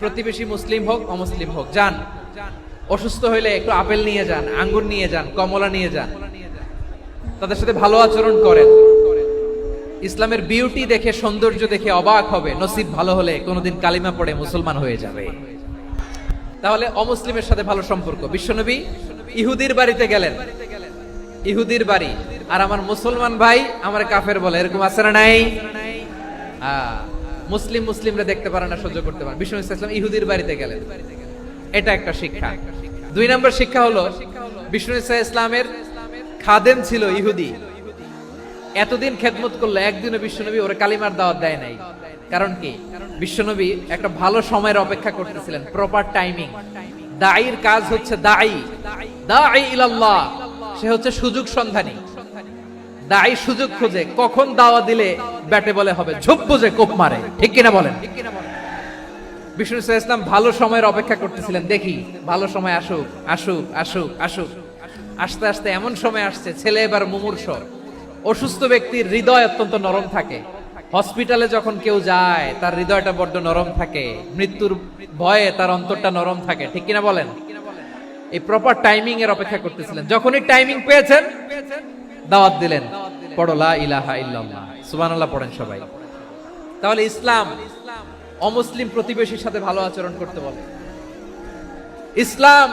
প্রতিবেশী মুসলিম হোক অমুসলিম হোক, যান, অসুস্থ হইলে একটু আপেল নিয়ে যান, আঙ্গুর নিয়ে যান, কমলা নিয়ে যান, তাদের সাথে ভালো আচরণ করেন। ইসলামের বিউটি দেখে, সৌন্দর্য দেখে অবাক হবে, নসিব ভালো হলে কোনোদিন কালিমা পড়ে মুসলমান হয়ে যাবে। তাহলে অমুসলিমের সাথে ভালো সম্পর্ক। বিশ্বনবী ইহুদির বাড়িতে গেলেন, ইহুদির বাড়ি, আর আমার মুসলমান ভাই আমার কাফের বলে, এরকম আছে না নাই? মুসলিম মুসলিমরা দেখতে পারে না, সহ্য করতে পারে। বিশ্বনবী সাল্লাল্লাহু আলাইহি ওয়াসাল্লাম ইহুদির বাড়িতে গেলেন, এটা একটা শিক্ষা। 2 নম্বর শিক্ষা হলো, বিশ্বনবী সাল্লাল্লাহু আলাইহি ওয়াসাল্লামের খাদেম ছিল ইহুদি, এতদিন খেদমত করলো, একদিনও বিশ্বনবী ওরে কালিমার দাওয়াত দেয় নাই। কারণ কি? বিশ্বনবী একটা ভালো সময়ের অপেক্ষা করতেছিলেন, প্রপার টাইমিং। দাঈর কাজ হচ্ছে দাঈ ইলাল্লাহ, সে হচ্ছে সুযোগ সন্ধানী। দাঈ সুযোগ খোঁজে, কখন দাওয়া দিলে ব্যাটে বলে হবে, ঝোপ বুঝে কোপ মারে, ঠিক কিনা বলেন? বিষ্ণু সাল্লাল্লাহু আলাইহি ওয়াসাল্লাম ভালো সময়ের অপেক্ষা করতেছিলেন, দেখি ভালো সময় আসুক আসুক আসুক আসুক। আস্তে আস্তে এমন সময় আসছে, ছেলে এবার মুমূর্ষ। অসুস্থ ব্যক্তির হৃদয় অত্যন্ত নরম থাকে, হসপিটালে যখন কেউ যায় তার হৃদয়টা বড্ড নরম থাকে, মৃত্যুর ভয়ে তার অন্তরটা নরম থাকে, ঠিক কিনা বলেন? এই প্রপার টাইমিং এর অপেক্ষা করতেছিলেন, যখনই টাইমিং পেয়েছেন দাওয়াত দিলেন, পড়ো লা ইলাহা ইল্লাল্লাহ, সুবহানাল্লাহ পড়েন সবাই। তাহলে ইসলাম অমুসলিম প্রতিবেশীর সাথে ভালো আচরণ করতে বলে। ইসলাম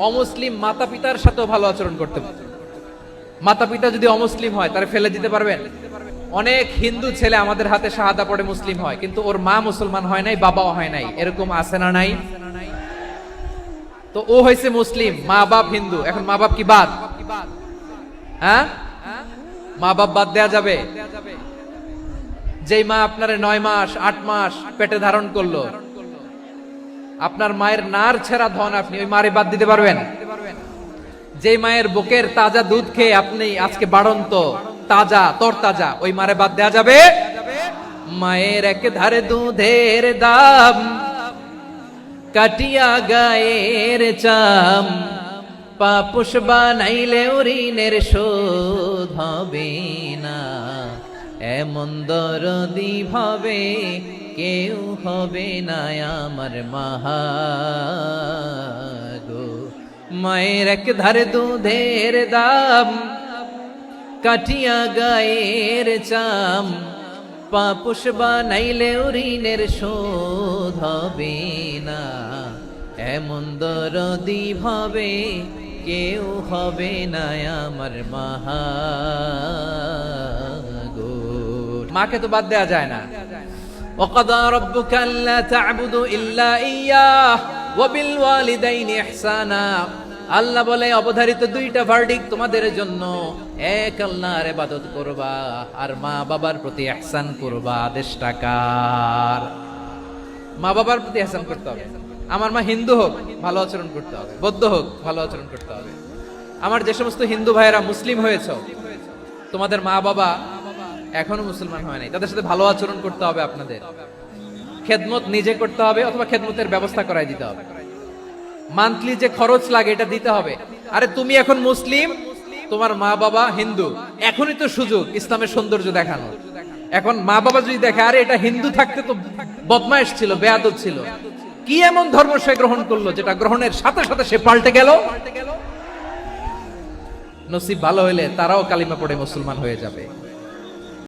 অমুসলিম মাতা পিতার সাথেও ভালো আচরণ করতে বলে। মাতা পিতা যদি অমুসলিম হয় তারে ফেলে দিতে পারবেন? অনেক হিন্দু ছেলে আমাদের হাতে শাহাদা পড়ে মুসলিম হয়, কিন্তু ওর মা মুসলমান হয় নাই, বাবাও হয় নাই, এরকম আছে না নাই? তো ও হয়েছে মুসলিম, মা বাপ হিন্দু, এখন মা বাপ কি বাদ? হ্যাঁ, মা বাপ বাদ দেয়া যাবে? যেই মা আপনারে 9 মাস 8 মাস পেটে ধারণ করলো, আপনার মায়ের নার ছেঁড়া ধন, আপনি ওই মারে বাদ দিতে পারবেন? যে মায়ের বুকের তাজা দুধ খেয়ে আপনি আজকে বাড়ন্ত তাজা তরতাজা, ওই মারে বাদ দেয়া যাবে? মায়ের এক ধারে দুধের দাম, কাটিয়া গায়ের চাম, পাপুষ বানাইলে ঋণের শোধ হবে না, এমন দরদি ভাবে কেউ হবে না আমার মাহা গো। মায়ের এক ধারে দুধের দাম, কাটিয়া গায়ের চাম, পাপুষ বানাইলে ঋণের শোধ হবে না, এমন দরদি ভাবে কেউ হবে না আমার মাহা গো। মাকে তো বাদ দেয়া যায় না। وَقَضَى رَبُّكَ أَلَّا تَعْبُدُوا إِلَّا إِيَّاهُ وَبِالْوَالِدَيْنِ إِحْسَانًا। আল্লাহ বলে অবধারিত 2টা ভার্ডিক্ট তোমাদের জন্য, এক আল্লাহর ইবাদত করবা আর মা বাবার প্রতি ইহসান করবা। আদেশটা কার? মা বাবার প্রতি ইহসান করতে হবে। আমার মা হিন্দু হোক ভালো আচরণ করতে হবে, বৌদ্ধ হোক ভালো আচরণ করতে হবে। আমার যে সমস্ত হিন্দু ভাইয়েরা মুসলিম হয়েছে, তোমাদের মা বাবা এখনো মুসলমান হয় নাই, তাদের সাথে ভালো আচরণ করতে হবে। আপনাদের খেদমত নিজে করতে হবে, অথবা খেদমতের ব্যবস্থা করাই দিতে হবে। মান্থলি যে খরচ লাগে এটা দিতে হবে। আরে তুমি এখন মুসলিম, তোমার মা বাবা হিন্দু, এখনই তো সুযোগ ইসলামের সৌন্দর্য দেখানো। এখন মা বাবা যদি দেখে আরে এটা হিন্দু থাকতে তো বদমাইশ ছিল, বেয়াদব ছিল, কি এমন ধর্ম সে গ্রহণ করলো যেটা গ্রহণের সাথে সাথে সে পাল্টে গেল, নসিব ভালো হইলে তারাও কালিমা পড়ে মুসলমান হয়ে যাবে।